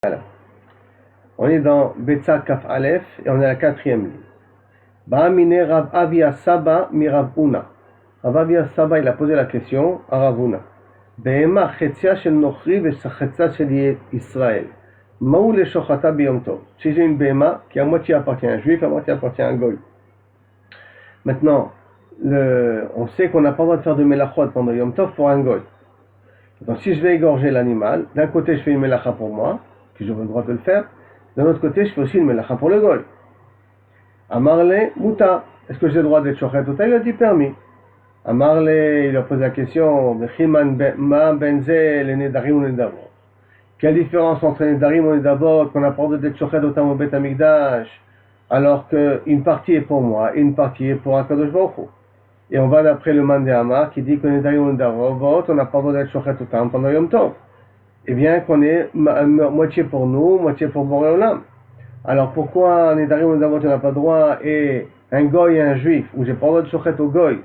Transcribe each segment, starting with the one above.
Voilà. On est dans Betsa Kaf Aleph et on est à la quatrième ligne. Ba'amine Rav Avia Saba mi Rav Una. Rav Avia Saba, il a posé la question à Rav Una. Be'ema chetzia shel Nochri ve'chetzia shel Israël. Maou le shochata biyom tov. Si j'ai une Be'ema qui à moitié appartient à un juif, à moitié appartient à un goy. Maintenant, on sait qu'on n'a pas le droit de faire de melachot pendant Yom Tov pour un goy. Donc si je vais égorger l'animal, d'un côté je fais une melacha pour moi, que j'aurai le droit de le faire, d'un autre côté je fais aussi une melacha pour le goy. Amarle muta, est-ce que j'ai le droit d'être shochet tout? Il a dit permis. Amarle, il a posé la question, ma benze le nedarim ou nedavot. Quelle différence entre nedarim ou nedavot qu'on a pas le droit d'être shochet au Bet Amikdash, alors qu'une partie est pour moi et une partie est pour Akadosh Baruch Hu. Et on va d'après le Mandé Amar qui dit que nedarim ou nedavot, on n'a pas le droit d'être shochet pendant Yom Tov. Eh bien qu'on est moitié pour nous, moitié pour Boré Olam. Alors pourquoi nedarim ou nedavot on n'a pas le droit et un goy et un juif, où j'ai pas le droit de shochet au goy,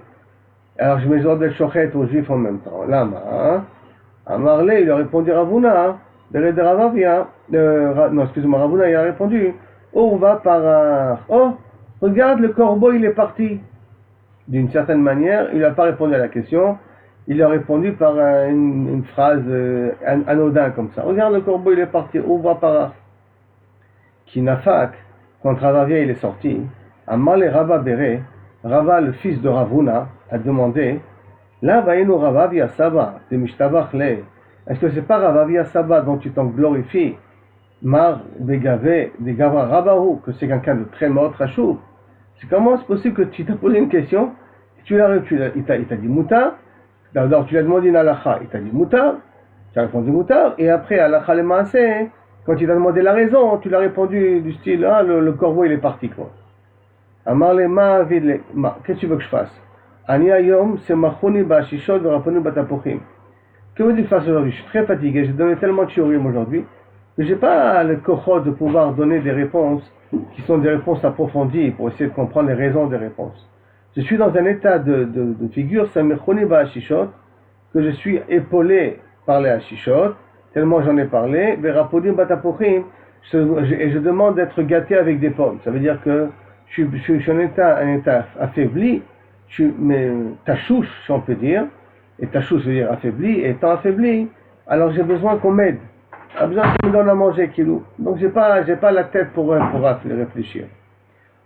alors je mets le droit d'être shochet aux juifs en même temps. Lama, Amarle, il a répondu Ravuna, de Ravavia, non excusez-moi, Ravuna il a répondu, oh va par, oh regarde le corbeau il est parti. D'une certaine manière, il n'a pas répondu à la question, il a répondu par une phrase anodin comme ça. Regarde le corbeau il est parti, oh va par. Kinafak, quand Ravavia il est sorti, Amarle Rava Bere, Rava le fils de Ravuna a demandé, là vaïnu Ravavia Saba, de Mishtabach le. Est-ce que c'est pas Ravavia Saba dont tu t'en glorifies, Mar Begave, de Gavra Rabahu, que c'est quelqu'un de très mort, très chaud? C'est comment c'est possible que tu t'as posé une question, il t'a dit Mouta, d'abord tu lui as demandé une halakha, il t'a dit Mouta, tu as répondu Mouta, et après halakha le maaseh, quand il t'a demandé la raison, tu l'as répondu du style, ah le corbeau il est parti quoi. Amarle ma vide, qu'est-ce que tu veux que je fasse? Ani ayom c'est machoni ba'ashishot v'raponu batapochim. Que veux-tu que je fasse aujourd'hui? Je suis très fatigué, j'ai donné tellement de shiurim aujourd'hui, mais j'ai pas le kochot de pouvoir donner des réponses qui sont des réponses approfondies pour essayer de comprendre les raisons des réponses. Je suis dans un état de figure, c'est machoni ba'ashishot, que je suis épaulé par les hashishot, tellement j'en ai parlé, v'raponu batapochim, et je demande d'être gâté avec des pommes. Ça veut dire que je suis en un état affaibli, tachouche, si on peut dire, et tachouche veut dire affaibli, et étant affaibli, alors j'ai besoin qu'on m'aide. J'ai besoin qu'on me donne à manger, kilou. Donc j'ai pas la tête pour réfléchir.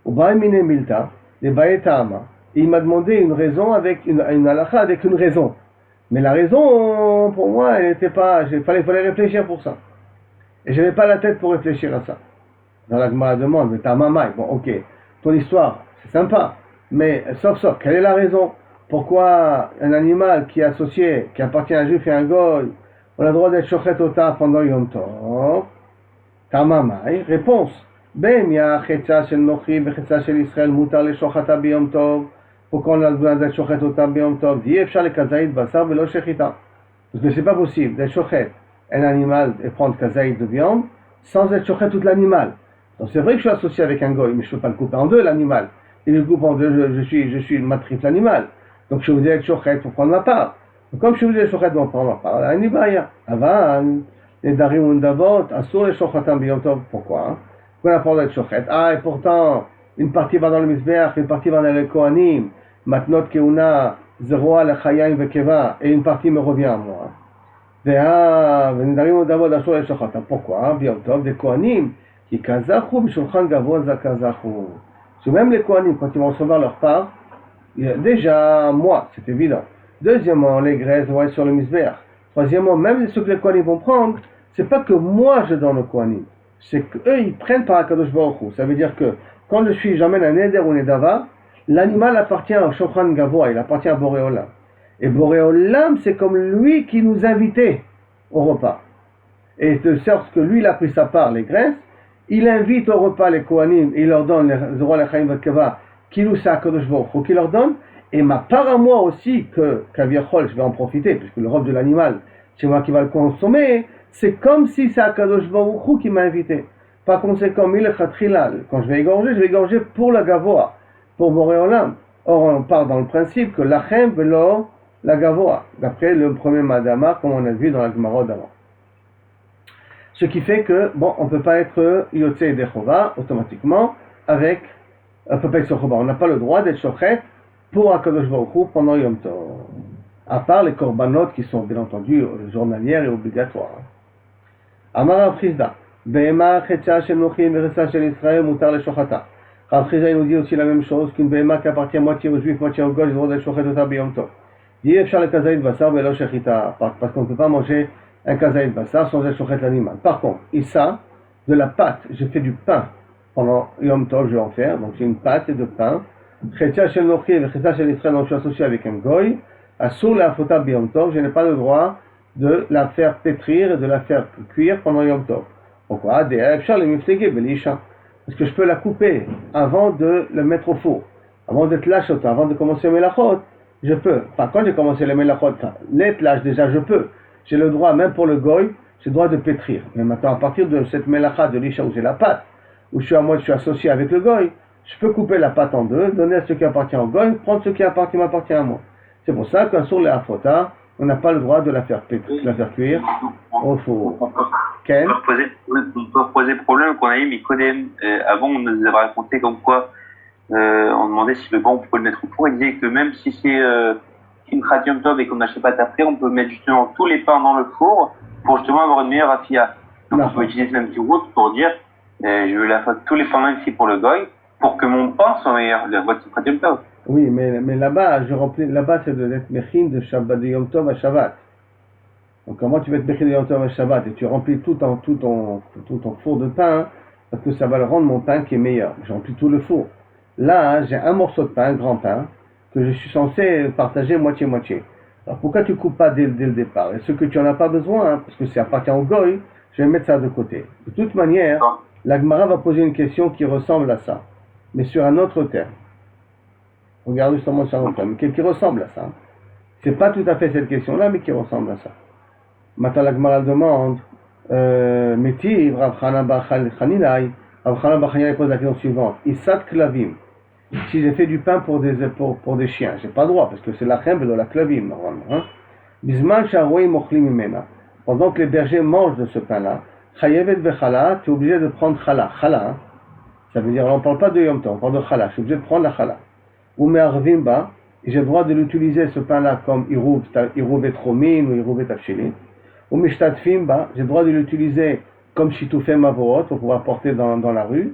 Au Baïmine Milta, les Baïetama, il m'a demandé une raison avec une halakha avec une raison. Mais la raison, pour moi, elle n'était pas, il fallait réfléchir pour ça. Et je n'avais pas la tête pour réfléchir à ça. Dans la Gemara demande, mais t'as mamaï, bon ok, ton histoire, c'est sympa, mais sauf, quelle est la raison? Pourquoi un animal qui est associé, qui appartient à un juif et à un goy, on a le droit d'être shochet ota pendant Yom Tov? T'as mamaï, réponse, ben ya chetza shel Nochri vechetza shel Israël mutar le shochata biyom Tov. Pourquoi on a le droit d'être shochet ota biyom Tov? Di efshar le kazaïd basar velo shechita. Parce que c'est pas possible d'être shochet un animal et prendre kazaïd de viande sans être shochet tout l'animal. Donc c'est vrai que je suis associé avec un goy, mais je ne peux pas le couper en deux l'animal. Et le coupe en deux, je suis ma trifle animal. Donc je suis obligé d'être shochet pour prendre ma part. Donc comme je suis obligé d'être shochet pour prendre ma part, là, nibaya. Avan, les darim ou ndavot, assur les shochatam biyom tov. Pourquoi? Pourquoi on n'a pas d'être shochet? Ah, et pourtant, une partie va dans le misbeach, une partie va dans le kohanim, matnot keuna, zeroa le chayim vekeva, et une partie me revient à moi. Les darim ou ndavot, assur les shochatam. Pourquoi? Biyom tov, des kohanim. Qui kazachu b'shulchan gavoa zakazachu. C'est même les Kohanim, quand ils vont recevoir leur part, déjà, moi, c'est évident. Deuxièmement, les graisses vont être sur le misbeach. Troisièmement, même ceux que les Kohanim vont prendre, c'est pas que moi je donne aux Kohanim, c'est qu'eux ils prennent par Akadosh Baruch Hu. Ça veut dire que quand j'emmène un neder ou un nedava, l'animal appartient au shulchan gavoa, il appartient à Boré Olam. Et Boré Olam, c'est comme lui qui nous invitait au repas. Et de sorte que lui, il a pris sa part, les graisses. Il invite au repas les Kohanim et il leur donne les rois Lechaim Vakeva, Kilou Sa'akadosh Baruch Hu, qu'il leur donne, et ma part à moi aussi, que Kaviachol, je vais en profiter, puisque le robe de l'animal, c'est moi qui va le consommer, c'est comme si c'est Akadosh Baruch Hu qui m'a invité. Par conséquent, quand je vais égorger pour la Gavoa, pour Boré Olam. Or, on part dans le principe que Lachem velo la Gavoa, d'après le premier Madama, comme on a vu dans la Gemara d'avant. Ce qui fait que, bon, on ne peut pas être Yotze et Dechova automatiquement avec, on ne peut pas être Sochova. On n'a pas le droit d'être Shochet pour Akadosh Baruch Hu pendant Yom Tov. À part les korbanot qui sont bien entendu journalières et obligatoires. Amar Rav Chizda, Behema Chetcha Shel Nochim Veresa Shel Israël Mutar le Shochata. Rav Chizda nous dit aussi la même chose qu'une Behema qui appartient moitié aux Juifs, moitié aux Goy, ils doivent être Shochet Ota B'Yom Tov. Dit Efshar le Kazaïd Bassar Velo Shechita, parce qu'on ne peut pas manger un Kazaïd Bassar sans être Shochet l'animal. Par contre, Issa, de la pâte, je fais du pain pendant Yom Tov, je vais en faire, donc j'ai une pâte et de pain. Chetcha Shel Nochim Veresa Shel Israël, donc je suis associé avec un Goy. Assour la Fota B'Yom Tov, je n'ai pas le droit de la faire pétrir et de la faire cuire pendant Yom Tov. Pourquoi? Parce que je peux la couper avant de le mettre au four, avant d'être lâche, avant de commencer le melachot, je peux. Enfin, quand j'ai commencé le melachot, l'être lâche déjà, je peux. J'ai le droit, même pour le goy, j'ai le droit de pétrir. Mais maintenant, à partir de cette melacha de l'isha où j'ai la pâte, où je suis associé avec le goy, je peux couper la pâte en deux, donner à ce qui appartient au goy, prendre ce qui m'appartient à moi. C'est pour ça qu'un sur les afota, on n'a pas le droit de la faire pétrir, de la faire cuire au four. On peut poser problème qu'on a eu, mais avant, on nous avait raconté comme quoi on demandait si le pain on pouvait le mettre au four. Il disait que même si c'est une Yom Tov et qu'on n'achète pas après, on peut mettre justement tous les pains dans le four pour justement avoir une meilleure afia. Donc on peut utiliser ce même petit route pour dire je veux la faire tous les pains ici pour le goy pour que mon pain soit meilleur, la voie de Yom Tov. Oui, mais là-bas, c'est de l'être mechin de Shabbat, de Yom Tov à Shabbat. Donc comment tu vas être mechin de Yom Tov à Shabbat et tu remplis tout ton four de pain, parce que ça va le rendre mon pain qui est meilleur. J'ai rempli tout le four. Là, j'ai un morceau de pain, un grand pain, que je suis censé partager moitié-moitié. Alors pourquoi tu coupes pas dès le départ? Et ce que tu n'en as pas besoin, parce que ça appartient au goy, je vais mettre ça de côté. De toute manière, la Gemara va poser une question qui ressemble à ça, mais sur un autre terme. Regarde justement sur un autre terme, qui ressemble à ça. C'est pas tout à fait cette question-là, mais qui ressemble à ça. Maintenant, la Gemara demande, Métiv, Rav Chana bar Chanilai, Rav Chana bar Chanilai pose la question suivante. Issat klavim. Si j'ai fait du pain pour des chiens, j'ai pas le droit, parce que c'est la chembe de la klavim, normalement. Bisman sharoui mochlim imena. Pendant que les bergers mangent de ce pain-là, chayevet vechala, tu es obligé de prendre chala. Chala, ça veut dire, on ne parle pas de yom tov, on parle de chala. Je suis obligé de prendre la chala. Ou me'arvimba, et j'ai le droit de l'utiliser, ce pain-là, comme irouv et tromin ou irouv et tafshilin. Ou mishtatfimba, j'ai le droit de l'utiliser comme shitufé mavoot, pour pouvoir porter dans la rue.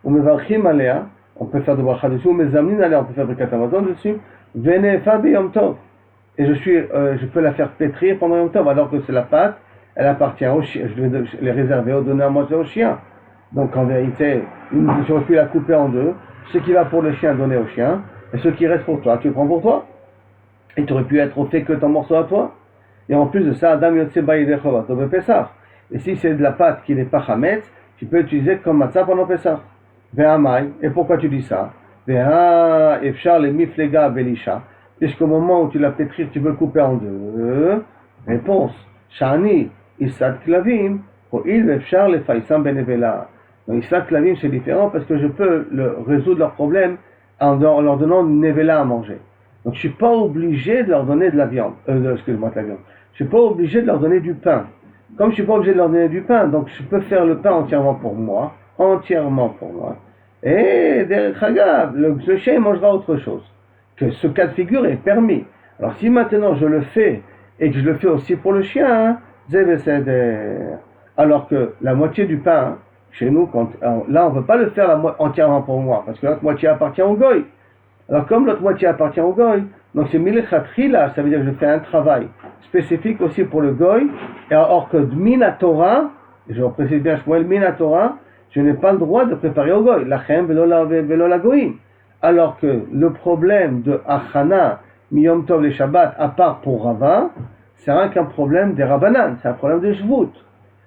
Ou mevarchim alea, on peut faire de bracha dessus, ou mezamnin alea, on peut faire de katamazon dessus. Venefa be yom tov. Et je peux la faire pétrir pendant yom tov, alors que c'est la pâte, elle appartient au chien, je vais les réserver ou donner à manger au chien. Donc en vérité, j'aurais pu la couper en deux, ce qui va pour le chien, donner au chien, et ce qui reste pour toi, tu le prends pour toi. Et tu aurais pu être fait que ton morceau à toi. Et en plus de ça, Adam Yotse Baïdechova, Tove Pessah. Et si c'est de la pâte qui n'est pas Hametz, tu peux l'utiliser comme matzah pendant Pessah. Ve'amai, et pourquoi tu dis ça? Ve'a efshar le miflega belisha, puisqu'au moment où tu la pétrir, tu veux le couper en deux. Réponse, Shani, Issat Klavim, ou il efshar le faïsam benevela. Donc Issat Klavim, c'est différent parce que je peux résoudre leur problème en leur donnant une nevela à manger. Donc je ne suis pas obligé de leur donner de la viande. Excuse-moi, de la viande. Je ne suis pas obligé de leur donner du pain. Comme je ne suis pas obligé de leur donner du pain, donc je peux faire le pain entièrement pour moi. Et derrière Chagav, le chien mangera autre chose. Que ce cas de figure est permis. Alors si maintenant je le fais et que je le fais aussi pour le chien, alors que la moitié du pain, chez nous, là on ne peut pas le faire entièrement pour moi, parce que l'autre moitié appartient au goy. Alors comme l'autre moitié appartient au goy, donc c'est milechatchila, ça veut dire que je fais un travail spécifique aussi pour le goy, et alors que minatora, je précise bien Shmuel, minatora, je n'ai pas le droit de préparer au goy, lachem velo la goyim. Alors que le problème de achana, miyom tov le shabbat, à part pour Rava, c'est rien qu'un problème des rabbanan, c'est un problème de shvut.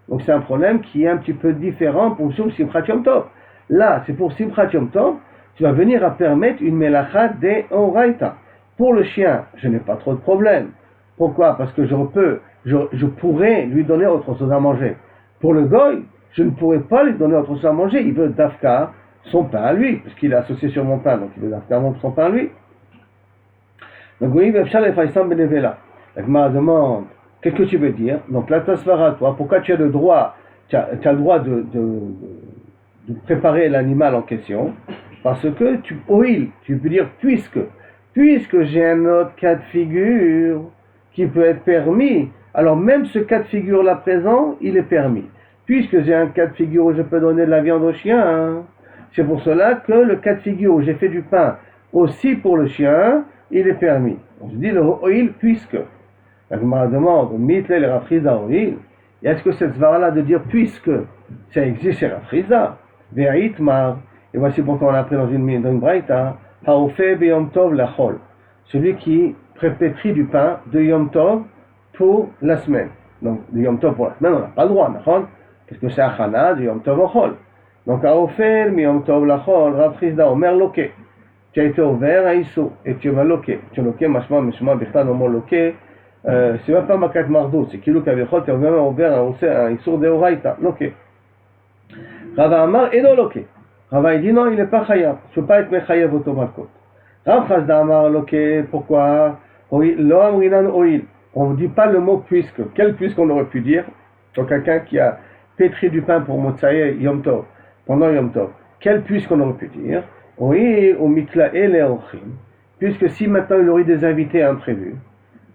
Donc c'est un problème qui est un petit peu différent pour Simchat Yom Tov. Là, c'est pour Simchat Yom Tov, tu vas venir à permettre une melacha de oraita. Pour le chien, je n'ai pas trop de problème. Pourquoi? Parce que je pourrais lui donner autre chose à manger. Pour le goy, je ne pourrais pas lui donner autre chose à manger. Il veut dafka son pain à lui, parce qu'il est associé sur mon pain, donc il veut dafka son pain à lui. Donc oui, la Gemara demande, qu'est-ce que tu veux dire? Donc la tasvara, toi, pourquoi tu as le droit? tu as le droit de préparer l'animal en question, parce que tu peux dire puisque j'ai un autre cas de figure qui peut être permis, alors même ce cas de figure-là présent, il est permis. Puisque j'ai un cas de figure où je peux donner de la viande au chien, c'est pour cela que le cas de figure où j'ai fait du pain aussi pour le chien, il est permis. Je dis le oil puisque. La Gemara demande, mitle le rafriza oil, et est-ce que cette svara-là de dire puisque ça existe chez rafriza, ve'ait mar, et voici pourquoi on l'a appris dans une braïta, haofe be yom tov lachol, celui qui prépétrit du pain de yom tov pour la semaine. Donc, de yom tov pour la semaine, on n'a pas le droit, d'accord? Parce que c'est achana de yom tov au chol. Donc, haofel mi yom tov lachol, rafriza omer loke. Tu as été ouvert à Issou et tu vas loquer. Tu loquer, machma, bichta, non, loquer. C'est même pas makat mardou, c'est kilou kavichol, tu as vraiment ouvert un Issou de oraita, loquer. Rava Amar, et non loquer. Rava, il dit non, il n'est pas chayav. Je ne peux pas être mechayav automatique. Rav Chazda Amar, loquer, pourquoi? Lo amrinan oil. On ne dit pas le mot puisque. Quel puisque on aurait pu dire? Donc, quelqu'un qui a pétri du pain pour Motsaye Yom Tov, pendant Yom Tov. Quel puisque on aurait pu dire? Oui, au mitla et les ochim, puisque si maintenant il aurait des invités imprévus,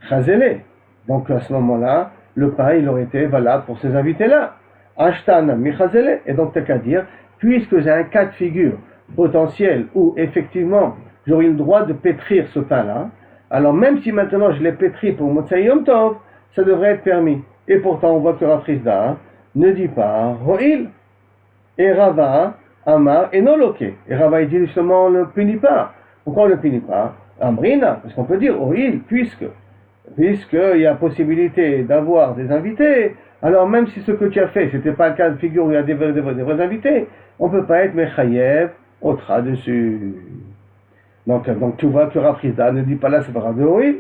chazele. Donc à ce moment-là, le pain il aurait été valable pour ces invités-là. Ashtana mi chazele. Et donc t'as qu'à dire, puisque j'ai un cas de figure potentiel où effectivement j'aurais le droit de pétrir ce pain-là, alors même si maintenant je l'ai pétri pour Motsai Yom Tov, ça devrait être permis. Et pourtant on voit que Rav Chizda ne dit pas Ro'il et Rava Amar et non loqué. Et Rava dit justement on ne le punit pas. Pourquoi on ne le punit pas? Amrina, parce qu'on peut dire Ro'il, puisqu'il y a possibilité d'avoir des invités, alors même si ce que tu as fait, c'était pas un cas de figure où il y a des vrais invités, on ne peut pas être Mechayev autra dessus. Donc tu vois que Rav Chizda ne dit pas là c'est pas de Ro'il.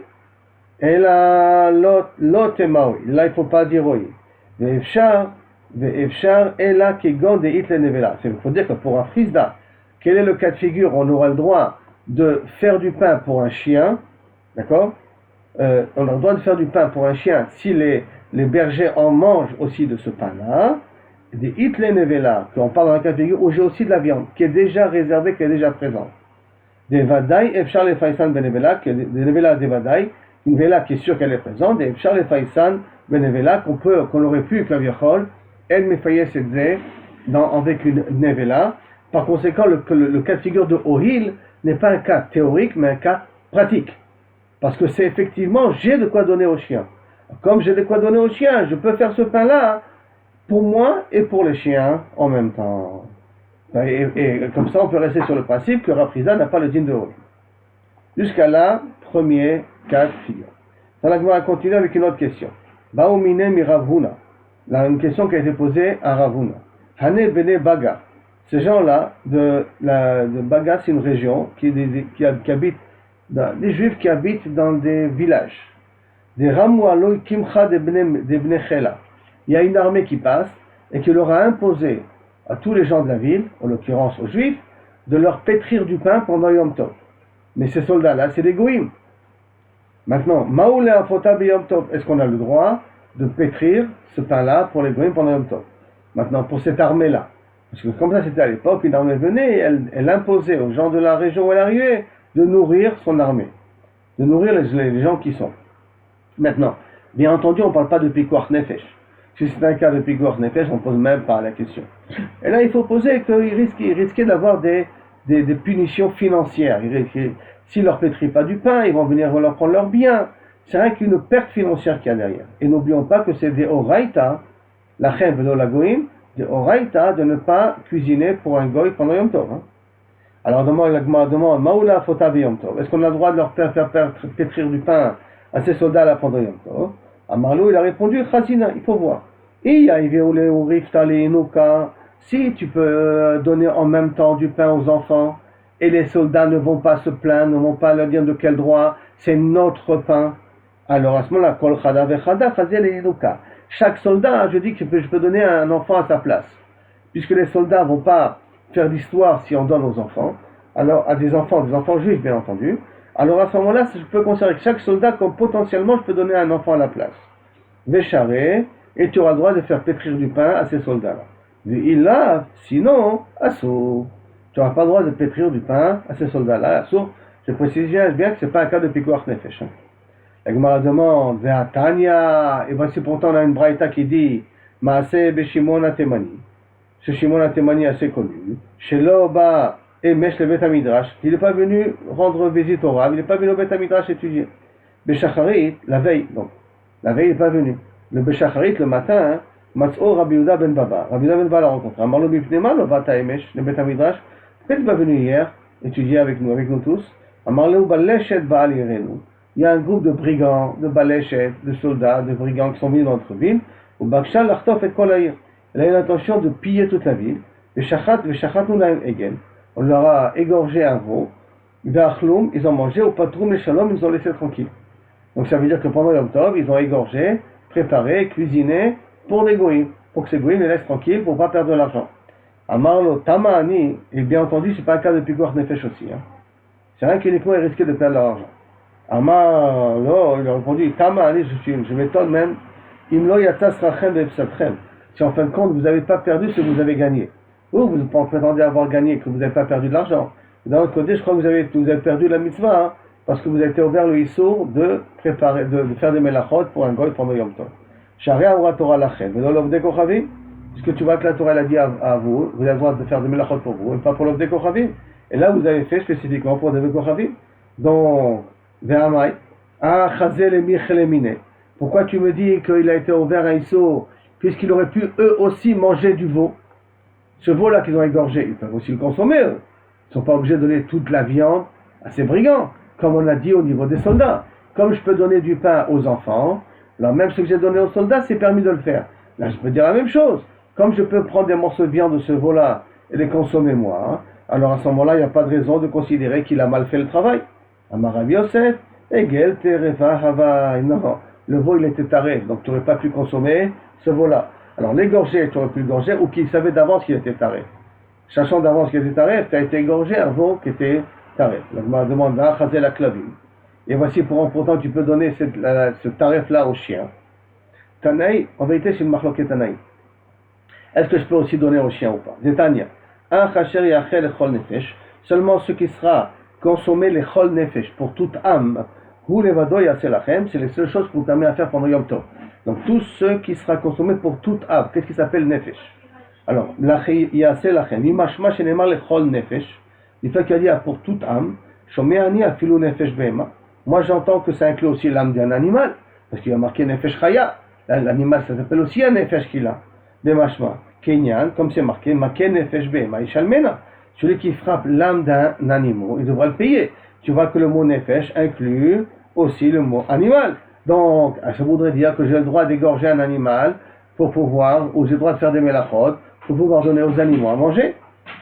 Et là, l'otema Ro'il. Là il ne faut pas dire Ro'il. Ve'efshar ela kegon de it le nevela. Il faut dire que pour un frisda, quel est le cas de figure? On aura le droit de faire du pain pour un chien, d'accord? On a le droit de faire du pain pour un chien si les bergers en mangent aussi de ce pain-là. Des it le nevela, qu'on parle dans un cas de figure où j'ai aussi de la viande qui est déjà réservée, qui est déjà présente. Des vadaï efshar le faisan benevela, des nevela des vadaï, une vela qui est sûre qu'elle est présente, des efshar le faisan benevela qu'on aurait pu klaviachol. Elle mefayes et avec une nevela. Par conséquent, le cas de figure de Ohil n'est pas un cas théorique, mais un cas pratique. Parce que c'est effectivement, j'ai de quoi donner au chien. Comme j'ai de quoi donner au chien, je peux faire ce pain-là pour moi et pour les chiens en même temps. Et comme ça, on peut rester sur le principe que Rav Chizda n'a pas le din de Ohil. Jusqu'à là, premier cas de figure. On va continuer avec une autre question. Baoumine mi Rav Huna. Là, une question qui a été posée à Ravuna. Hane Bene Baga. Ces gens-là, de Baga, c'est une région qui habite, des juifs qui habitent dans des villages. Des Ramoualoy Kimcha de Bne Chela. Il y a une armée qui passe et qui leur a imposé à tous les gens de la ville, en l'occurrence aux juifs, de leur pétrir du pain pendant Yom Tov. Mais ces soldats-là, c'est des goïms. Maintenant, Maoule Afota Yom Tov, est-ce qu'on a le droit de pétrir ce pain-là pour les goïms pendant Yom Tov? Maintenant, pour cette armée-là, parce que comme ça c'était à l'époque, une armée venait et elle imposait aux gens de la région où elle arrivait de nourrir son armée, de nourrir les gens qui sont. Maintenant, bien entendu, on ne parle pas de Pikuach Nefesh. Si c'est un cas de Pikuach Nefesh, on ne pose même pas la question. Et là, il faut poser qu'il risquait d'avoir des punitions financières. S'ils ne leur pétrient pas du pain, ils vont venir leur prendre leurs biens. C'est rien qu'une perte financière qu'il y a derrière. Et n'oublions pas que c'est des oraïta, la chem velo la goïm, des oraïta de ne pas cuisiner pour un goï pendant Yom Tov. Alors la Gemara demande, Maoula fota Yom Tov. Est-ce qu'on a le droit de leur faire pétrir du pain à ces soldats-là pendant Yom Tov? Amarlou, il a répondu, Chazina, il faut voir. Si tu peux donner en même temps du pain aux enfants, et les soldats ne vont pas se plaindre, ne vont pas leur dire de quel droit, c'est notre pain. Alors à ce moment-là, kol chada vechada chazel einuka. Chaque soldat, je dis que je peux donner un enfant à sa place. Puisque les soldats ne vont pas faire d'histoire si on donne aux enfants, alors à des enfants juifs bien entendu, alors à ce moment-là, je peux considérer que chaque soldat comme potentiellement je peux donner un enfant à la place. Vechare, et tu auras le droit de faire pétrir du pain à ces soldats-là. Il lave, sinon, assour. Tu n'auras pas le droit de pétrir du pain à ces soldats-là. Assour, je précise bien que ce n'est pas un cas de pikuach nefesh. La Gemara demande, Ve'atanya, et voici pourtant on a une braïta qui dit, Maaseh Beshimon Atemani. Ce Shimon Atemani assez connu. Shelo ba emesh le Bet Midrash. Il n'est pas venu rendre visite au Rav, il n'est pas venu au Bet Midrash étudier. Beshacharit, la veille, donc. La veille, il n'est pas venu. Le Beshacharit, le matin, Matz'o Rabbi Yehuda ben Baba. Rabbi Yehuda ben Baba l'a rencontré. Amarlo Bipnema, le Vata Emesh, le Bet Midrash. Pourquoi tu n'es pas venu hier étudier avec nous tous? Amarlo Baleshet Baal Yerenu. Il y a un groupe de brigands, de Baleshet, de soldats, de brigands qui sont venus dans notre ville. Au Bakshal Lartof et Kolaïr. Il a eu l'intention de piller toute la ville. Veshachatnu lahem egen. On leur a égorgé un veau. Ve'achloum, ils ont mangé. Au Patroum et Shalom, ils ont laissé tranquille. Donc ça veut dire que pendant Yom Tov, ils ont égorgé, préparé, cuisiné pour des goïms. Pour que ces goïms les laissent tranquilles, pour ne pas perdre de l'argent. Amarlo Tamani, et bien entendu, c'est pas un cas de pikuach nefesh aussi. C'est rien qu'uniquement ils risquaient de perdre leur argent. Amarlo, il a répondu, Tamani, je m'étonne même. Imlo yatas rachem ve'epsatchem. Si en fin de compte, vous n'avez pas perdu ce que vous avez gagné. Ou vous prétendez avoir gagné, que vous n'avez pas perdu de l'argent. D'un autre côté, je crois que vous avez perdu la mitzvah, parce que vous avez été ouvert le issour de préparer, de faire des melachot pour un goy pendant Yom Tov. Sharia Ura Torah lachem. Mais dans l'Ovdei Kochavim, puisque tu vois que la Torah elle a dit à vous, vous avez le droit de faire des melachot pour vous, et pas pour l'Ovdei Kochavim. Et là, vous avez fait spécifiquement pour l'Ovdei Kochavim. Donc, Ve'amai, Chazel et Michelemine. Pourquoi tu me dis qu'il a été ouvert un issour, puisqu'il aurait pu eux aussi manger du veau? Ce veau-là qu'ils ont égorgé, ils peuvent aussi le consommer, eux. Ils ne sont pas obligés de donner toute la viande à ces brigands, comme on a dit au niveau des soldats. Comme je peux donner du pain aux enfants, alors même ce que j'ai donné aux soldats, c'est permis de le faire. Là, je peux dire la même chose. Comme je peux prendre des morceaux de viande de ce veau-là et les consommer moi, alors à ce moment-là, il n'y a pas de raison de considérer qu'il a mal fait le travail. Amarav Yosef, Egel Terefa Havai. Non, le veau, il était taré, donc tu n'aurais pas pu consommer ce veau-là. Alors l'égorger, tu aurais pu l'égorger, ou qu'il savait d'avance qu'il était taré. Sachant d'avance qu'il était taré, tu as été égorgé un veau qui était taré. Donc je me demande, chazer la clavine. Et voici pourtant tu peux donner ce tarif-là au chien. Tanaï, en vérité c'est une marloquet Tanaï. Est-ce que je peux aussi donner au chien ou pas? Détania. Un chacher yachel et chol nefesh. Seulement ce qui sera consommé les chol nefesh pour toute âme. Hu levado yasel lachem, c'est les seules choses que vous permet à faire pendant Yom Tov. Donc tout ce qui sera consommé pour toute âme, qu'est-ce qui s'appelle nefesh? Alors, yasel lachem, imashma shenemar le chol nefesh. Il fait qu'il y a dit pour toute âme, shomeani afilu nefesh behema. Moi j'entends que ça inclut aussi l'âme d'un animal, parce qu'il y a marqué nefesh chaya. L'animal ça s'appelle aussi un nefesh qu'il a. Bemashma, kenyan, comme c'est marqué, maken nefesh behema, ishalmena. Celui qui frappe l'âme d'un animal, il devra le payer. Tu vois que le mot nefesh inclut aussi le mot animal. Donc, ça voudrait dire que j'ai le droit d'égorger un animal pour pouvoir, ou j'ai le droit de faire des melachot, pour pouvoir donner aux animaux à manger.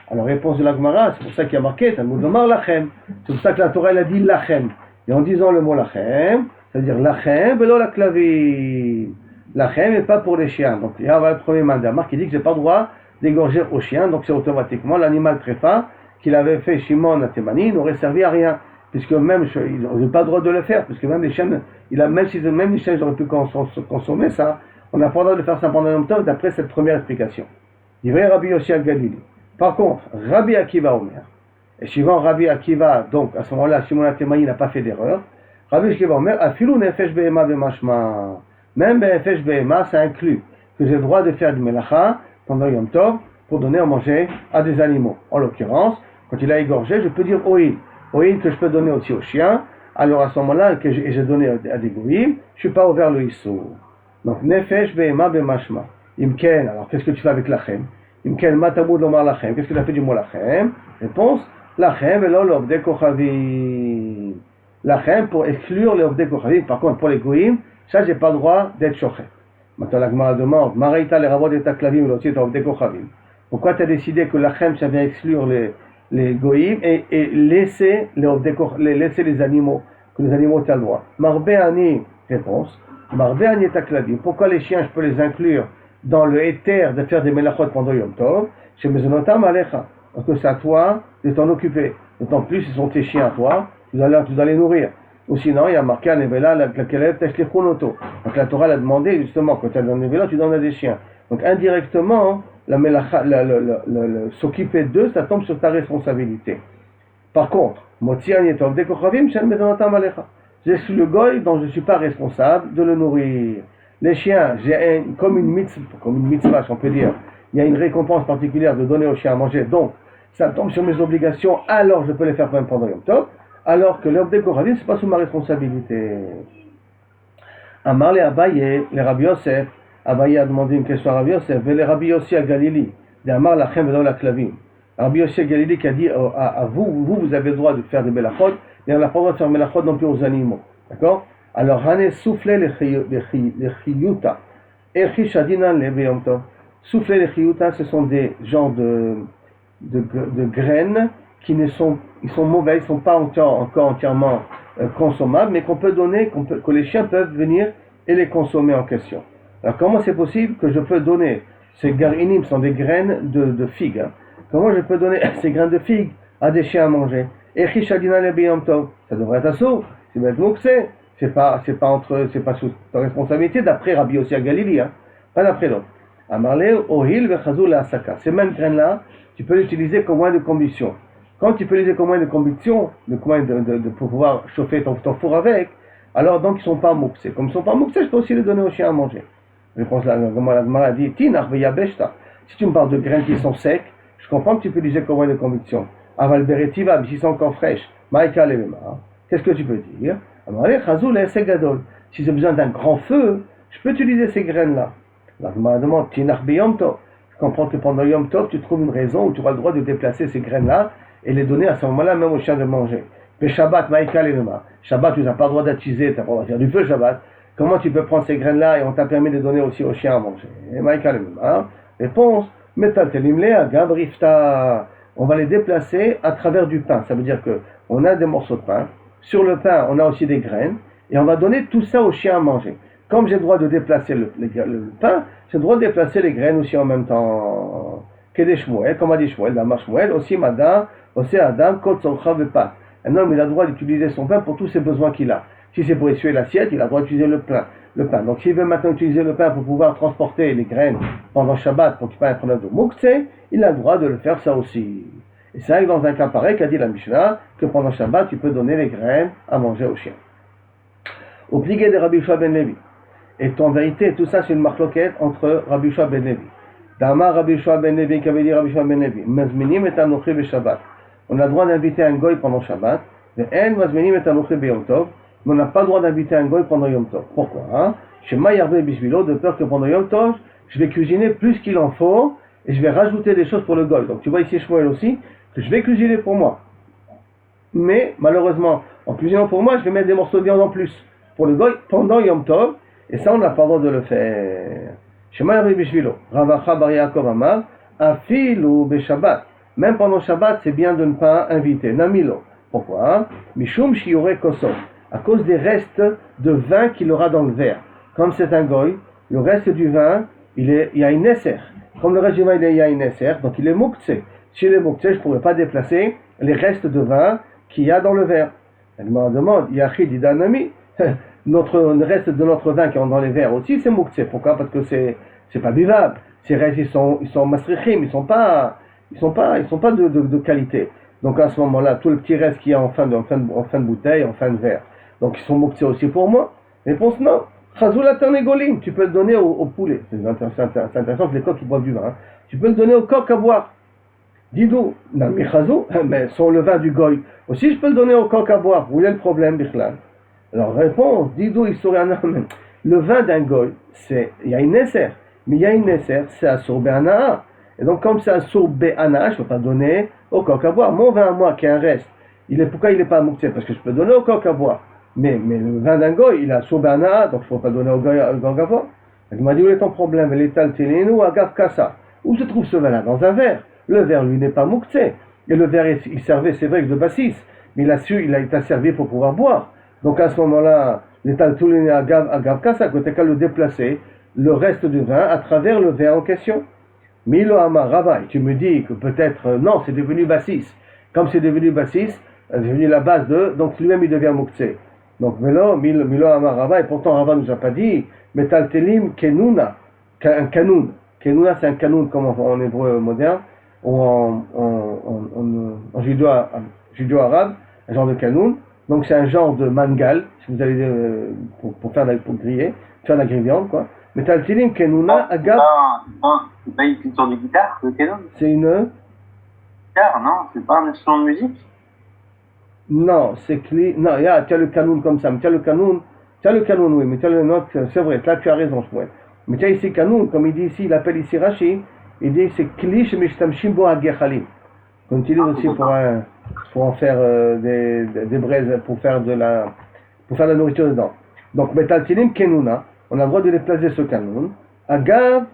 Alors, réponse de la Gemara, c'est pour ça qu'il y a marqué, Talmud Lomar lachem. C'est pour ça que la Torah elle a dit lachem. Et en disant le mot lachem, c'est-à-dire lachem, velo la clavine. Lachem n'est pas pour les chiens. Donc, il y a le premier mandamar qui dit que j'ai pas le droit d'égorger aux chiens, donc c'est automatiquement l'animal tréfa qu'il avait fait Shimon à Temani n'aurait servi à rien. Puisque même, ils n'ont pas le droit de le faire, puisque même les chiens, même les chiens auraient pu consommer ça, on n'a pas le droit de faire ça pendant longtemps d'après cette première explication. Il va Rabbi Yossi al-Galili. Par contre, Rabbi Akiva Omer, et suivant Rabbi Akiva, donc à ce moment-là, Shimon al-Temani n'a pas fait d'erreur, Rabbi Akiva Omer, Afilou nefesh behema bemashma. Même nefesh behema, ça inclut que j'ai le droit de faire du melacha pendant Yom Tov pour donner à manger à des animaux. En l'occurrence, quand il a égorgé, je peux dire oïl que je peux donner aussi aux chiens. Alors à ce moment-là, que j'ai donné à des goïms, je suis pas ouvert le issour. Donc nefesh behema bemashma. Imken, alors qu'est-ce que tu fais avec lachem? Imken matamud lomar lachem. Qu'est-ce que tu as fait du mot lachem? Réponse, lachem velo l'ovdei kochavim. Lachem pour exclure les ovdei kochavim. Par contre, pour les goïms, ça j'ai pas le droit d'être chochet. Maintenant la Gemara demande, Maraïta les ravot et ta clavim, l'autre c'est ovdei kochavim. Pourquoi tu as décidé que lachem ça vient exclure les goïms et laisser les animaux, que les animaux tu as le droit? Marbéani, réponse, Marbéani ta clavim. Pourquoi les chiens je peux les inclure dans le éther de faire des melachot pendant Yom Tov? Chez Mezonotam Alecha. Parce que c'est à toi de t'en occuper. D'autant plus, ce sont tes chiens à toi, tu dois les nourrir. Ou sinon, il y a marqué à Nevela, laquelle Teshlichunoto. Donc la Torah l'a demandé, justement, quand tu as dans Nevela, tu donnes à des chiens. Donc indirectement, s'occuper d'eux, ça tombe sur ta responsabilité. Par contre, je suis le goy dont je ne suis pas responsable de le nourrir. Les chiens, j'ai comme une mitzvah, on peut dire, il y a une récompense particulière de donner aux chiens à manger, donc ça tombe sur mes obligations, alors je peux les faire même pendant Yom Tov, alors que l'œuvre des Koravim, ce n'est pas sous ma responsabilité. Amar les Abaye, les Rabbi Yosef, Abaye a demandé une question à Rabbi Yosef, et les Rabbi Yossi à Galili, de Amar lachem velo la klavim. Rabbi Yossi à Galili qui a dit à vous avez le droit de faire des belachot, mais on n'a pas le droit de faire belachot non plus aux animaux. D'accord? Alors, Hané souffler les chiyuta, et chishadinan les beyom tov. Souffler les chiyuta, ce sont des genres de graines qui sont mauvais, ils ne sont pas encore entièrement consommables, mais qu'on peut donner, que les chiens peuvent venir et les consommer en question. Alors comment c'est possible que je peux donner ces garinim, sont des graines de figues, hein. Comment je peux donner ces graines de figues à des chiens à manger? Et chishadina le beyom tov, ça devrait être assaut, c'est bien donc c'est pas sous ta responsabilité d'après Rabbi Yossi à Galili, hein, pas d'après l'autre. Amarle ohil vechazul asaka. Ces mêmes graines-là, tu peux l'utiliser comme moyen de combustion. Quand tu peux l'utiliser comme moyen de combustion, pour pouvoir chauffer ton four avec, alors donc ils sont pas mouxés. Comme ils sont pas mouxés, je peux aussi les donner aux chiens à manger. Réponse la Gemara dit Tinach veyabeshta. Si tu me parles de graines qui sont secs, je comprends que tu peux l'utiliser comme moyen de combustion. Aval beretiva, si sont encore fraîches, maïka levema. Qu'est-ce que tu peux dire? Si j'ai besoin d'un grand feu, je peux utiliser ces graines-là. La Gemara demande Tinach beyom tov. Je comprends que pendant Yom Tov, tu trouves une raison où tu auras le droit de déplacer ces graines-là et les donner à ce moment-là même aux chiens de manger. Mais Shabbat, Maïka Lema. Shabbat, tu n'as pas le droit d'utiliser, tu n'as pas le droit de faire du feu Shabbat. Comment tu peux prendre ces graines-là et on t'a permis de donner aussi aux chiens à manger? Maïka Lema. Réponse Metal Telimlea, Gabrifta. On va les déplacer à travers du pain. Ça veut dire qu'on a des morceaux de pain. Sur le pain, on a aussi des graines et on va donner tout ça aux chiens à manger. Comme j'ai le droit de déplacer le pain, j'ai le droit de déplacer les graines aussi en même temps. Kedé Shmuel, comme a dit Shmuel, Damar Shmuel, aussi Madin, aussi Adam, Kol Tzorcha Vepa. Un homme, il a le droit d'utiliser son pain pour tous ses besoins qu'il a. Si c'est pour essuyer l'assiette, il a le droit d'utiliser le pain. Donc s'il veut maintenant utiliser le pain pour pouvoir transporter les graines pendant Shabbat, pour qu'il n'y ait pas un problème de Moukse, il a le droit de le faire ça aussi. Et c'est vrai que dans un cas pareil, qu'a dit la Mishnah, que pendant Shabbat, tu peux donner les graines à manger aux chiens. Au plié de Rabbi Yoshua ben Levi. Et en vérité, tout ça, c'est une marloquette entre Rabbi Yoshua ben Levi. Damar Rabbi Yoshua ben Levi, qui avait dit Rabbi Yoshua ben Levi, Mazminim et Anochi be Shabbat. On a le droit d'inviter un goy pendant Shabbat, mais en Mazminim et Anochi be Yom Tov, mais on n'a pas le droit d'inviter un goy pendant Yom Tov. Pourquoi? Chez Mayarbe Bishvilo, de peur que pendant Yom Tov, je vais cuisiner plus qu'il en faut, et je vais rajouter des choses pour le goy. Donc tu vois ici Shmuel aussi, que je vais cuisiner pour moi. Mais malheureusement, en cuisinant pour moi, je vais mettre des morceaux de viande en plus pour le goy pendant Yom Tov, et ça on n'a pas le droit de le faire. Shema Rabbi Bishvilo, Ravacha Bar Yaakov Amar, Afilu Beshabbat. Même pendant Shabbat, c'est bien de ne pas inviter. Namilo. Pourquoi? Mishum Shiore Koso. À cause des restes de vin qu'il aura dans le verre. Comme c'est un goy, le reste du vin, il y a une esser. Comme le reste du vin, il y a une esser, donc il est moukse. Si il est moukse, je ne pourrais pas déplacer les restes de vin qu'il y a dans le verre. Elle me demande, Yachid Idanami. Le reste de notre vin qui est dans les verres aussi, c'est moukse. Pourquoi? Parce que c'est pas buvable. Ces restes, ils sont mastrichim, ils sont pas de qualité. Donc à ce moment-là, tout le petit reste qu'il y a en fin de bouteille, en fin de verre. Donc ils sont moukse aussi pour moi. Réponse non. Chazoula Tarnegolim, tu peux le donner au poulet. C'est intéressant que les coqs ils boivent du vin. Tu peux le donner au coq à boire. Dis-nous, mais sur le vin du goy. Aussi je peux le donner au coq à boire. Où est le problème, Bichlan? Alors réponse, dis-nous, le vin d'un goy, il y a une nesser. Mais il y a une nesser, c'est Asur Be'ana'a. Et donc comme c'est Asur Be'ana'a, je ne peux pas donner au coq à boire. Mon vin à moi qui est un reste, pourquoi il n'est pas mouktsé? Parce que je peux donner au coq à boire. Mais le vin d'un goy, il a Asur Be'ana'a, donc je ne peux pas donner au goy à boire. Il m'a dit, où est ton problème? L'étal Télénou, Agav Kassa. Où se trouve ce vin-là? Dans un verre. Le verre, lui, n'est pas mouktsé. Et le verre, il servait, c'est vrai, de bassis. Mais il a été servi pour pouvoir boire. Donc à ce moment-là, l'étal Télénou, Agav Kassa, que tu qu'à le déplacer, le reste du vin, à travers le verre en question. Milo Amar Ravaï, tu me dis que peut-être, non, c'est devenu bassis. Comme c'est devenu bassis, c'est devenu la base de, donc lui-même il devient mouktsé. Donc, Milo Amar Rava, et pourtant Rava nous a pas dit, Metaltelim Kenuna, un kanoun. Kenuna, c'est un kanoun comme en hébreu moderne, ou en judo-arabe, un genre de kanoun. Donc, c'est un genre de mangal, si vous allez pour griller, faire la grille-viande, quoi. Metaltelim Kenuna, Agab. C'est pas une culture de guitare, le canon? C'est une. Guitare, non? C'est pas un instrument de musique? Non, c'est clé. Non, tu as le canoun comme ça, mais tu as le canoun, oui, mais tu as le note, c'est vrai, là tu as raison, ouais. Mais tu as ici canoun, comme il dit ici, il appelle ici Rashi, il dit c'est kli shemishtamshim bo hagechalim. Qu'on utilise aussi pour en faire des braises, pour faire de la nourriture dedans. Donc, metaltilim kenuna, on a le droit de déplacer ce canoun, agav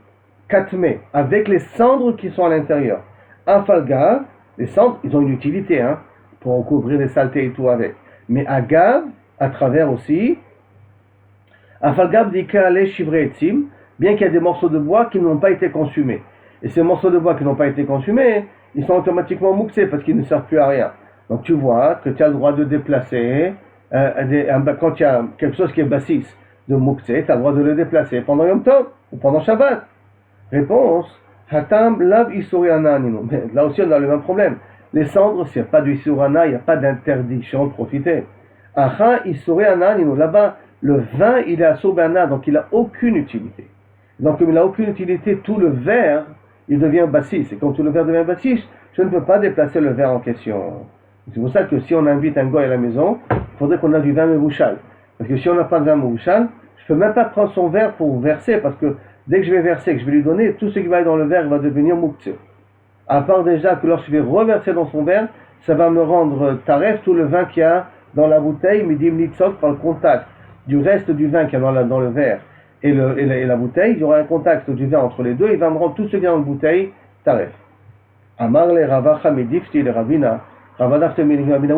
katme, avec les cendres qui sont à l'intérieur. Afalgav, les cendres, ils ont une utilité, hein, pour recouvrir les saletés et tout avec. Mais agav, à travers aussi, afalgav dikale shivre etzim, bien qu'il y ait des morceaux de bois qui n'ont pas été consumés. Et ces morceaux de bois qui n'ont pas été consumés, ils sont automatiquement mouxés parce qu'ils ne servent plus à rien. Donc tu vois que tu as le droit de déplacer, quand il y a quelque chose qui est bassiste de mouxé, tu as le droit de le déplacer pendant Yom Tov ou pendant Shabbat. Réponse, hatam lav isuriana nino. Mais là aussi on a le même problème. Les cendres, s'il n'y a pas du isurana, il n'y a pas d'interdiction de profiter. Acha isuriana nino. Là-bas, le vin, il est à sobana, donc il n'a aucune utilité. Donc comme il n'a aucune utilité, tout le verre, il devient bassiste. Et quand tout le verre devient bassiste, je ne peux pas déplacer le verre en question. C'est pour ça que si on invite un goy à la maison, il faudrait qu'on ait du vin mebouchal. Parce que si on n'a pas de vin mebouchal, je ne peux même pas prendre son verre pour verser, parce que dès que je vais verser, que je vais lui donner, tout ce qui va être dans le verre va devenir mouktsé. À part déjà que lorsque je vais reverser dans son verre, ça va me rendre taref tout le vin qu'il y a dans la bouteille, midim nitzot, par le contact du reste du vin qu'il y a dans le verre et la bouteille, il y aura un contact du vin entre les deux, il va me rendre tout ce qui est dans la bouteille taref. Amar le ravacha medifti le ravina, ravadaf te ravina,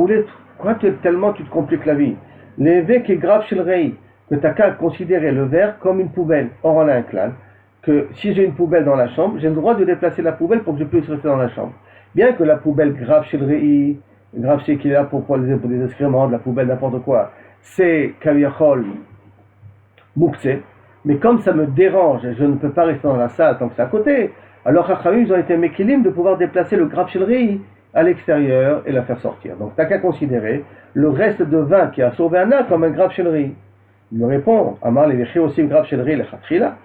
quoi tellement tu te compliques la vie. L'évêque est grave chez le rei, que tu as qu'à considérer le verre comme une poubelle. Or on a un clan, que si j'ai une poubelle dans la chambre, j'ai le droit de déplacer la poubelle pour que je puisse rester dans la chambre. Bien que la poubelle grave chez le rei, grave chez qui est là pour des excréments, de la poubelle, n'importe quoi, c'est kaviachol moukse, mais comme ça me dérange et je ne peux pas rester dans la salle tant que c'est à côté, alors Chachamim, ils ont été mékilim de pouvoir déplacer le grave chez le rei à l'extérieur et la faire sortir. Donc tu n'as qu'à considérer le reste de vin qui a sauvé Anna comme un grave chez le rei. Il me répond, Amar les véchés aussi grave chez le rei, le chatrila.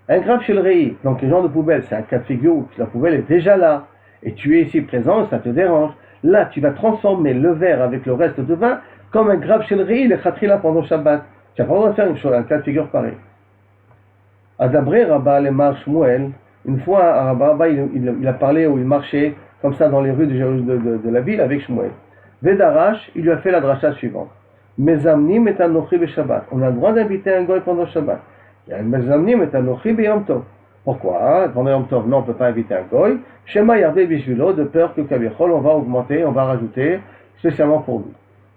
Un grave chez le rei, donc le genre de poubelle, c'est un cas de figure où la poubelle est déjà là, et tu es ici présent, ça te dérange. Là, tu vas transformer le verre avec le reste de vin comme un grave chez le rei, le chatrila pendant Shabbat. Tu n'as pas besoin de faire une chose, un cas de figure pareil. Adabré Rabba le mar Shmuel, une fois Rabba il a parlé où il marchait comme ça dans les rues de la ville avec Shmuel. Vedarash, il lui a fait la dracha suivante. Mezamnim et anochi be Shabbat. On a le droit d'inviter un goy pendant Shabbat. Il y a un mezamnim et anochi be Yom Tov. Pourquoi? Pendant Yom Tov, non, on ne peut pas inviter un goy. Shema yarde bishvilo, de peur que Kavichol, on va augmenter, on va rajouter, spécialement pour lui.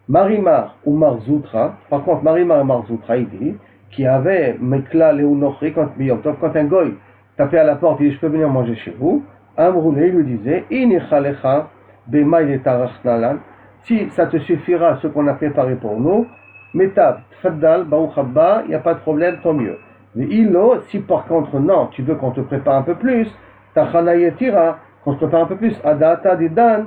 Marimar ou Marzoutra, par contre, Marimar et Marzoutra, il dit, qui avait Mekla Leunochri, quand un goy tapait à la porte, il dit, je peux venir manger chez vous. Amroulé, il lui disait, Inichalecha, Bemaï et Tarachnalan, si ça te suffira ce qu'on a préparé pour nous, Metab, Tfaddal, Baruch Abba, il n'y a pas de problème, tant mieux. Mais Ilo, si par contre, non, tu veux qu'on te prépare un peu plus, Tachanayetira, qu'on te prépare un peu plus, Adata Didan,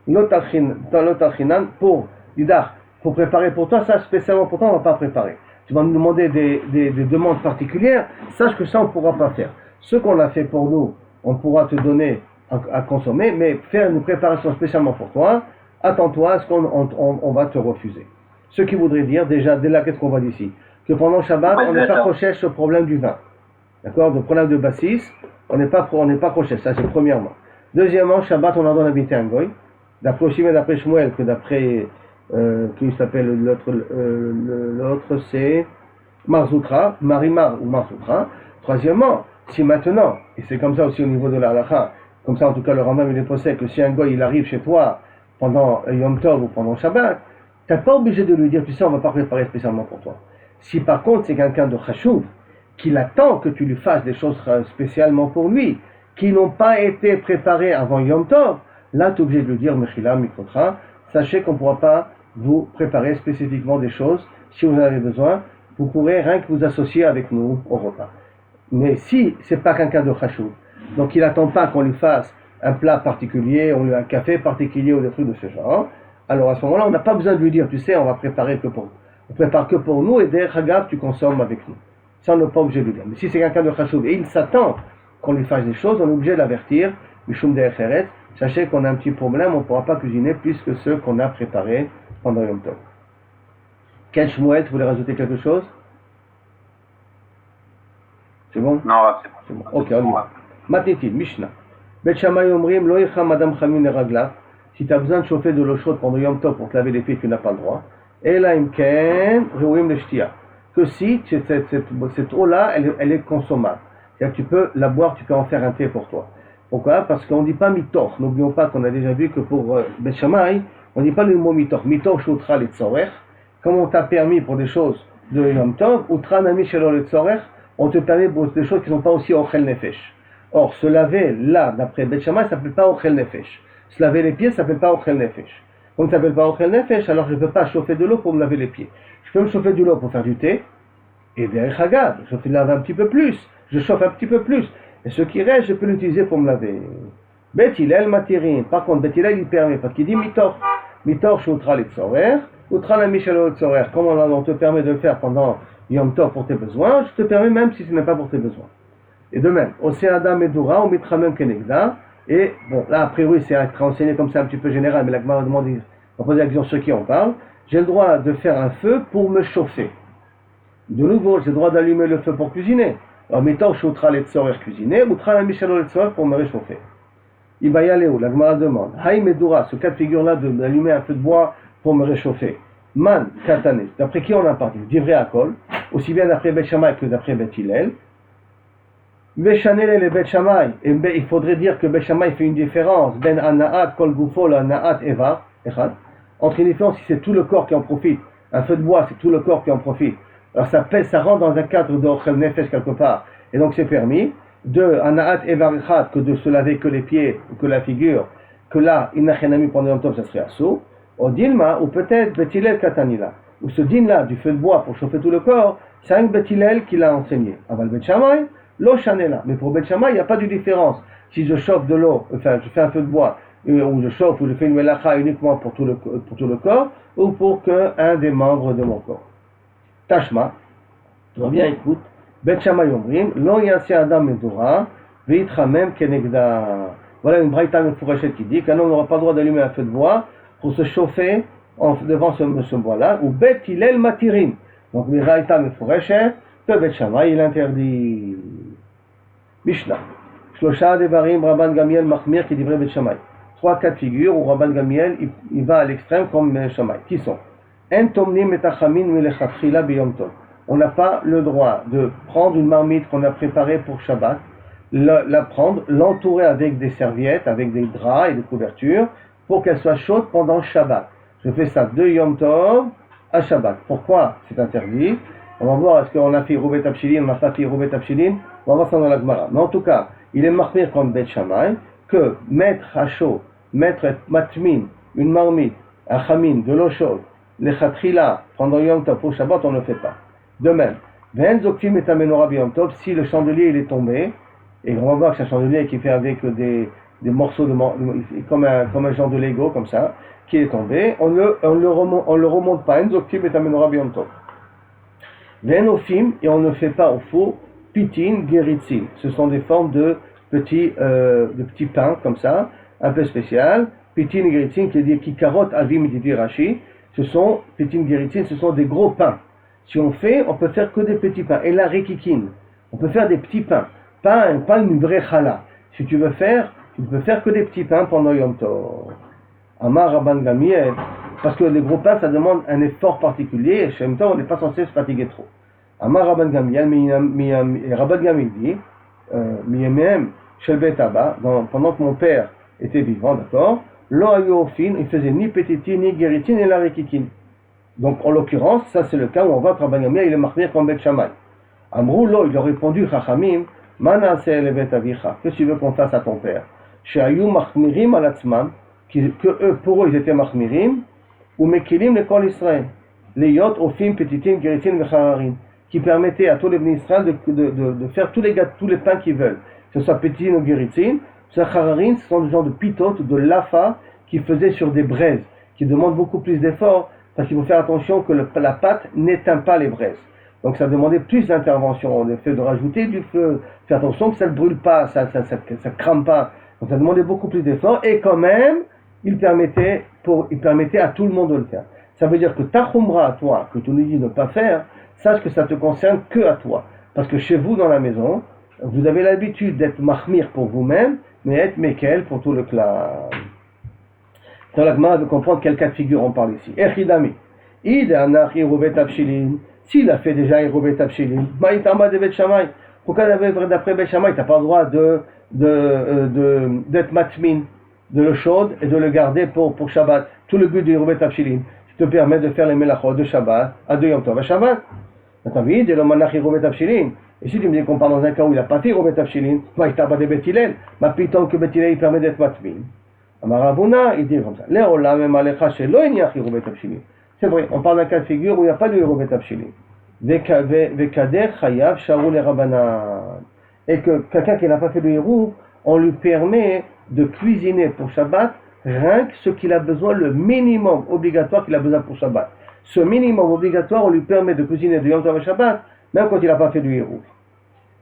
Lotachinan, pour Didar, pour préparer pour toi, ça spécialement pour toi, on ne va pas préparer. Tu vas nous demander des demandes particulières, sache que ça, on ne pourra pas faire. Ce qu'on a fait pour nous, on pourra te donner à consommer, mais faire une préparation spécialement pour toi, attends-toi à ce qu'on va te refuser. Ce qui voudrait dire, déjà, dès là, qu'est-ce qu'on voit d'ici? Que pendant Shabbat, on n'est pas proché sur le problème du vin. D'accord? Le problème de bassis, on n'est pas proché, ça c'est premièrement. Deuxièmement, Shabbat, on a droit d'inviter un goy. D'après Oshim et d'après Shmuel, que d'après, qui s'appelle l'autre c'est Marzoutra, Marimar ou Marzoutra. Troisièmement, si maintenant, et c'est comme ça aussi au niveau de la halakha, comme ça en tout cas le Rambam il est possède que si un goy il arrive chez toi pendant Yom Tov ou pendant Shabbat, tu n'es pas obligé de lui dire, tu sais, on ne va pas préparer spécialement pour toi. Si par contre c'est quelqu'un de chashuv, qu'il attend que tu lui fasses des choses spécialement pour lui, qui n'ont pas été préparées avant Yom Tov, là tu es obligé de lui dire, Mechila, Mikotra, sachez qu'on ne pourra pas vous préparer spécifiquement des choses si vous en avez besoin, vous pourrez rien que vous associer avec nous au repas. Mais si c'est pas quelqu'un de chashuv, donc il n'attend pas qu'on lui fasse un plat particulier, un café particulier ou des trucs de ce genre, alors à ce moment-là, on n'a pas besoin de lui dire, tu sais, on va préparer que pour nous. On prépare que pour nous et derrière Hagav, tu consommes avec nous. Ça, on n'est pas obligé de lui dire. Mais si c'est quelqu'un de chashuv et il s'attend qu'on lui fasse des choses, on est obligé de l'avertir, Mishum derrière Eretz, sachez qu'on a un petit problème, on ne pourra pas cuisiner plus que ceux qu'on a préparés pendant Yom Tov. Ken Shmuel, tu voulais rajouter quelque chose? C'est bon? Non, c'est bon. Ok, on y va. Matetil, Mishnah. Bet Shammai Omrim, lo yicha madam chamin raglav. Si tu as besoin de chauffer de l'eau chaude pendant Yom Tov pour te laver les pieds, tu n'as pas le droit. Et là, imken, reuim le shtia. Que si cette eau-là, elle est consommable. C'est-à-dire que tu peux la boire, tu peux en faire un thé pour toi. Pourquoi? Parce qu'on ne dit pas mitor. N'oublions pas qu'on a déjà vu que pour Bet Shammai, on ne dit pas le mot mitor. Mitor shoutra le tzorech. Comme on t'a permis pour des choses de Yom Tov, utra nami shelo le tzorech, on te permet pour des choses qui ne sont pas aussi ochel nefesh. Or, se laver là, d'après Bet Shammai, ça ne s'appelle pas ochel nefesh. Se laver les pieds, ça ne s'appelle pas ochel nefesh. Comme ça ne s'appelle pas ochel nefesh, alors je ne peux pas chauffer de l'eau pour me laver les pieds. Je peux me chauffer de l'eau pour faire du thé, et derrière Hagav, je fais laver un petit peu plus, je chauffe un petit peu plus, et ce qui reste, je peux l'utiliser pour me laver. Bet Hillel matirin, par contre, Bet Hillel il permet, parce qu'il dit mitor. Mitor shoutra les tzorer, utra la michelo le tzorer. Comme on te permet de le faire pendant Yom Tov pour tes besoins, je te permets même si ce n'est pas pour tes besoins. Et de même, Ose Adam Medura, on mettra même Kenegda. Et bon, là, a priori, c'est enseigné comme ça un petit peu général, mais la Gemara demande, on pose la question sur qui on parle. J'ai le droit de faire un feu pour me chauffer. De nouveau, j'ai le droit d'allumer le feu pour cuisiner. Alors, mettons, shoutra les tzorer cuisiner, utra la michelo le tzorer pour me réchauffer. Il va y aller où? La Gemara demande. Haï Medura, ce cas de figure-là d'allumer un feu de bois pour me réchauffer. Man, Katane, d'après qui on a parlé? Divrei Akol, aussi bien d'après Bet Shammai que d'après Bet Hillel. Beshanel et Bet Shammai, il faudrait dire que Bet Shammai fait une différence, ben Anaat, Kol Gufo, la Naat Eva, entre une différence si c'est tout le corps qui en profite, un feu de bois c'est tout le corps qui en profite, alors ça pèse, ça rentre dans un cadre de Ochel Nefesh quelque part, et donc c'est permis, de Anaat Eva Rechat, que de se laver que les pieds, ou que la figure, que là, Inachenami pendant Yom Tov, ça serait assaut, au Dilma, ou peut-être Bet Hillel Katanila, ou ce din-là du feu de bois pour chauffer tout le corps, c'est un Bet Hillel qui l'a enseigné. Aval Bet Shammai, l'eau chanela. Mais pour Bet Shammai, il n'y a pas de différence. Si je chauffe de l'eau, enfin, je fais un feu de bois, ou je chauffe, ou je fais une melacha uniquement pour tout le corps, ou pour qu'un des membres de mon corps. Tashma, très bien, écoute. Bet Shammai Omrim, lo yase adam medura, veitramem kenegda. Voilà une braïta mefourachet qui dit qu'un homme n'aura pas le droit d'allumer un feu de bois pour se chauffer devant ce bois-là, ou Bet Hillel matirin. Donc, une braïta mefourachet, que Bet Shammai, il interdit. Mishnah. Shlosha devarim Rabban Gamiel Machmir qui livrait Bet Shammai. 3 cas de figure où Rabban Gamiel il va à l'extrême comme Bet Shammai. Qui sont? En tomnim et achamin melechatchila biyom tov. On n'a pas le droit de prendre une marmite qu'on a préparée pour Shabbat, la prendre, l'entourer avec des serviettes, avec des draps et des couvertures pour qu'elle soit chaude pendant Shabbat. Je fais ça de Yom Tov à Shabbat. Pourquoi c'est interdit? On va voir, est-ce qu'on a fait Roubet Abshilin, on n'a pas fait Roubet Abshilin, on va voir ça dans la Gemara. Mais en tout cas, il est marqué comme Bet Shammai que mettre à chaud, mettre matmin, une marmite, un chamin, de l'eau chaude, les chatrila, pendant Yom Tov, pour Shabbat, on ne le fait pas. De même, Ven Zoktim et Amenora Yom Tov, si le chandelier il est tombé, et on va voir que c'est un chandelier qui fait avec des morceaux comme un genre de Lego, comme ça, qui est tombé, on le remonte pas, Ven Zoktim et Amenora Yom Tov. Venofim, et on ne fait pas au four, pitin, geritzin. Ce sont des formes de petits pains, comme ça, un peu spécial. Pitin, geritzin, qui carotte avim dit Rashi. Ce sont, pitin, geritzin, ce sont des gros pains. Si on fait, on peut faire que des petits pains. Et la rekikin, on peut faire des petits pains. Pas une vraie challah. Si tu veux faire, tu ne peux faire que des petits pains pendant Yom Tov. Amar Rabban Gamiel, parce que les gros pains, ça demande un effort particulier, et chez Yom Tov, on n'est pas censé se fatiguer trop. Amar Rabban Gamiel, Rabban Gamiel dit, Miyemem, Shel Bet Abba, pendant que mon père était vivant, d'accord, Lo Ayofin, il faisait ni petiti, ni geritin, ni la rekikin. Donc, en l'occurrence, ça c'est le cas où on voit que Rabban Gamiel, il est marqué comme Bet Shammai. Amrou Lo, il a répondu, Chachamim, Manase le Bet Avicha, qu'est-ce que tu veux qu'on fasse à ton père? Chez Ayou Machmirim al Atzmam, que eux, pour eux, ils étaient Machmirim, ou Mekilim le Kol Israël. les yot, ofim, petitim, geritim, vechararim, qui permettait à tous les ministres de faire tous les pains qu'ils veulent, que ce soit petitim ou geritim. Ce chararim, ce sont des genres de pitotes, de lafa, qui faisaient sur des braises, qui demandent beaucoup plus d'efforts, parce qu'il faut faire attention que la pâte n'éteint pas les braises. Donc ça demandait plus d'intervention, le fait de rajouter du feu, faire attention que ça ne brûle pas, ça crame pas. Donc ça demandait beaucoup plus d'efforts, et quand même, il permettait à tout le monde de le faire. Ça veut dire que ta khumra à toi, que tu nous dis de ne pas faire, sache que ça te concerne que à toi. Parce que chez vous, dans la maison, vous avez l'habitude d'être mahmir pour vous-même, mais être mekel pour tout le clan. Dans la Gemara de comprendre quel cas de figure on parle ici. Echidami. S'il a fait déjà Irovet Abshilin, Maïtama de Bet Shamay. Pourquoi d'après Bet Shamay, tu n'as pas le droit d'être matmin, de le chaude et de le garder pour Shabbat. Tout le but de Irovet Abshilin, ça te permet de faire les melachot de Shabbat à deux Yom Tov à Shabbat. Et si tu me dis qu'on parle dans un cas où il n'a pas fait Irovet Abshilin, Maïtama de Bet Hillel, ma piton que Bet Hillel permet d'être matmin. Amaravuna, il dit comme ça. C'est vrai, on parle d'un cas de figure où il n'y a pas de Irovet Abshilin. Et que quelqu'un qui n'a pas fait de Hérouv, on lui permet de cuisiner pour Shabbat rien que ce qu'il a besoin, le minimum obligatoire qu'il a besoin pour Shabbat. Ce minimum obligatoire, on lui permet de cuisiner de Yom Tov à Shabbat, même quand il n'a pas fait du Hérouv.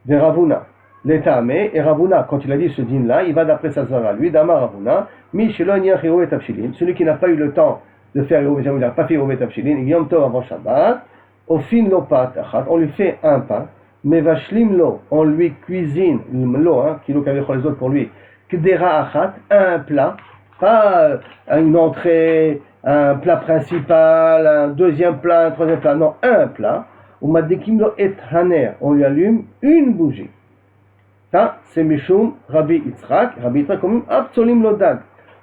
De Ravuna, l'État, et Ravuna, quand il a dit ce din-là, il va d'après sa zara, lui, Dama Ravuna, celui qui n'a pas eu le temps de faire Hérouv, il n'a pas fait Hérouv Abshilin, Yom Tov avant Shabbat, au fin lo pat, on lui fait un pain, mais vashlim lo, on lui cuisine, lo, kilo qu'avait les autres pour lui, kdera achat, un plat, pas une entrée, un plat principal, un deuxième plat, un troisième plat, non, un plat, ou madekim lo et haner, on lui allume une bougie. Ça, c'est Mishum Rabbi Yitzhak comme Abtsolim lo dag.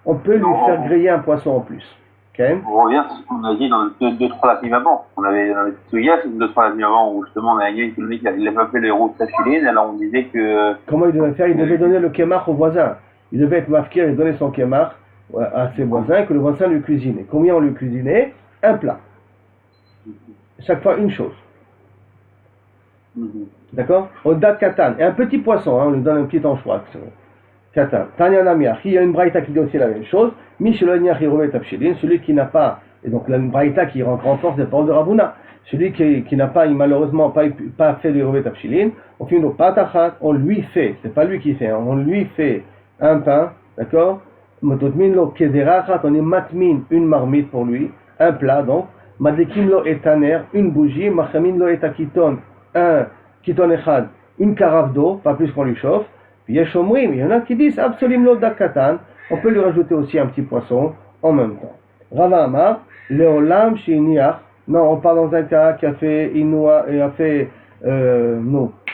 On peut lui faire griller un poisson en plus. Okay. On revient sur ce qu'on a dit dans 2-3 lapim avant. On avait Tsuya, c'est 2-3 lapim avant où justement on a gagné une qui n'avait pas fait le héros de Tachilin, alors on disait que. Comment il devait faire? Il devait donner le kémar au voisin. Il devait être mafkir et donner son kémar à ses voisins, que le voisin lui cuisinait. Combien on lui cuisinait? Un plat. Chaque fois une chose. D'accord? Au dat katan. Et un petit poisson, on lui donne un petit anchois. Katan. Tanya Namiach. Il y a une braïta qui dit aussi la même chose. Celui qui n'a pas, et donc la braïta qui renforce les paroles de Ravuna, celui qui n'a pas, malheureusement, pas fait le Rovet Abshilin, on fait une patachat, on lui fait, c'est pas lui qui fait, on lui fait un pain, d'accord? On est matmin, une marmite pour lui, un plat donc, madlekim lo etaner, une bougie, machamin lo etakiton, un kiton echad, une carafe d'eau, pas plus qu'on lui chauffe, puis yeshomrim, il y en a qui disent absolument lo dakatan, on peut lui rajouter aussi un petit poisson en même temps. Rava Amar, Leolam Shiniach, non, on parle dans un cas qui a fait Inoua, et a fait,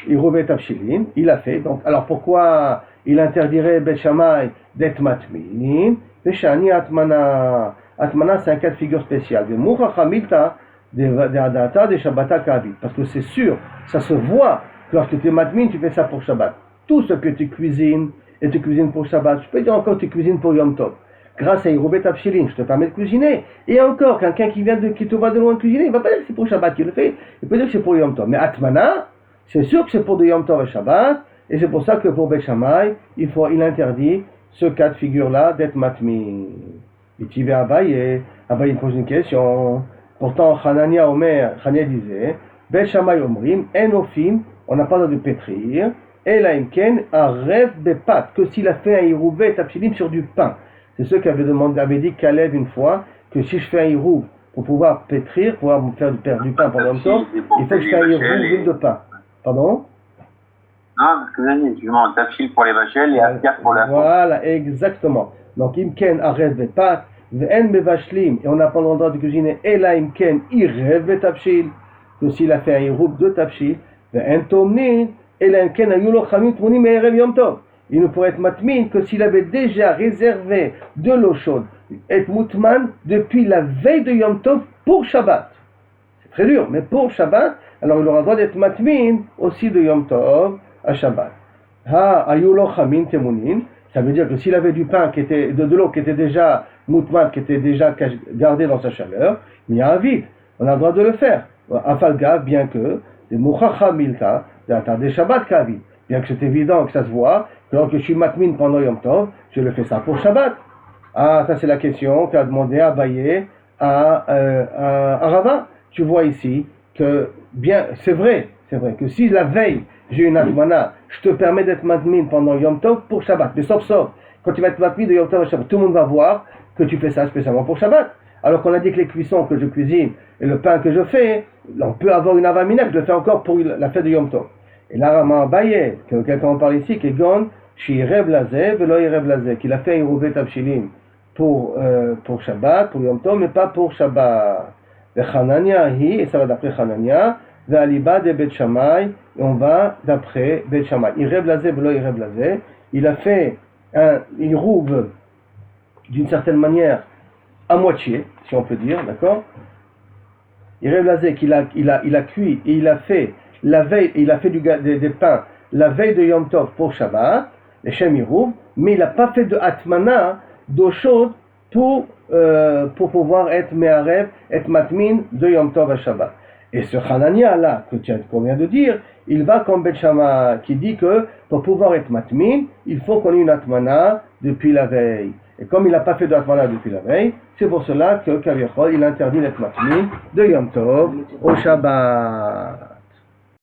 Irovet Abshilin, il a fait, donc, alors pourquoi il interdirait Bet Shammai d'être matmin? Veshani Atmana, Atmana c'est un cas de figure spécial, de Moucha Hamilta, de Adata, de Shabbata Kavit, parce que c'est sûr, ça se voit, que lorsque tu es matmin, tu fais ça pour Shabbat. Tout ce que tu cuisines, et tu cuisines pour Shabbat, je peux dire encore tu cuisines pour Yom Tov. Grâce à Irovet Abshilin, je te permets de cuisiner. Et encore, quelqu'un qui te voit de loin cuisiner, il ne va pas dire que c'est pour Shabbat qu'il le fait, il peut dire que c'est pour Yom Tov. Mais Atmana, c'est sûr que c'est pour de Yom Tov à Shabbat, et c'est pour ça que pour Bet Shammai, il interdit ce cas de figure-là d'être matmi. Et tu vas Abaye pose une question. Pourtant, Hanania disait, Bet Shammai Omrim, Enofim, on n'a pas le droit de pétrir, et la imken a rêve de pâte, que s'il a fait un Irouvet Abshilin sur du pain. C'est ce qu'avait dit Caleb une fois, que si je fais un Irouv pour pouvoir pétrir, pour pouvoir faire du pain pendant le temps, il faut que je fasse un Irouv d'huile de pain. Pardon? Non, parce que vous avez dit, justement, Tafshil pour les vachelles et Askar pour la. Voilà, exactement. Donc, imken a rêve de pâte, ve'en bevashlim, et on n'a pas le droit de cuisiner, et la imken i rêve de Tafshil, que s'il a fait un Irouv de Tafshil, ve'en tomnin, et la imken a yulo chamim tmonim me'erev yom tov. Il ne pourrait être matmin que s'il avait déjà réservé de l'eau chaude, être mutman depuis la veille de Yom Tov pour Shabbat. C'est très dur, mais pour Shabbat, alors il aura le droit d'être matmin aussi de Yom Tov à Shabbat. Ha ayulo chamin temunin, ça veut dire que s'il avait du pain qui était de l'eau qui était déjà mutman, qui était déjà gardée dans sa chaleur, il y a un vide. On a le droit de le faire. Afalga, bien que, des Mouchacha Milka, des Shabbat Kavi, bien que c'est évident que ça se voit, que lorsque je suis matmin pendant Yom Tov, je le fais ça pour Shabbat. Ah, ça c'est la question qu'a demandé Abaye à Rava. Tu vois ici que, bien, c'est vrai que si la veille j'ai une atmana, je te permets d'être matmin pendant Yom Tov pour Shabbat. Mais sauf, quand tu vas être matmin de Yom Tov à Shabbat, tout le monde va voir que tu fais ça spécialement pour Shabbat. Alors qu'on a dit que les cuissons que je cuisine et le pain que je fais, on peut avoir une avamina que je le fais encore pour la fête de Yom Tov. Et là, Rama Abaye, que quelqu'un en parle ici, qui est Gon, Shirev Lazé, Velo Yirev Lazé, qu'il a fait un Rouvet Tabshilim pour Shabbat, pour Yom Tov, mais pas pour Shabbat. Et Hanania hi, et ça va d'après Hanania, Ve'aliba de Bet Shammai, et on va d'après Bet Shammai. Yirev Lazé, Velo Yirev Lazé, il a fait un Irouv d'une certaine manière à moitié, si on peut dire, d'accord? Yirev Lazé, qu'il a cuit et il a fait la veille, il a fait des pains la veille de Yom Tov pour Shabbat, les Shem Yirouv, mais il n'a pas fait de Atmana, d'eau chaude, pour pouvoir être Me'arev, être Matmin de Yom Tov à Shabbat. Et ce Hanania là, qu'on vient de dire, il va comme Bet Shammai, qui dit que pour pouvoir être Matmin, il faut qu'on ait une Atmana depuis la veille. Et comme il n'a pas fait de Atmana depuis la veille, c'est pour cela que Kaviachol, il interdit d'être Matmin de Yom Tov au Shabbat.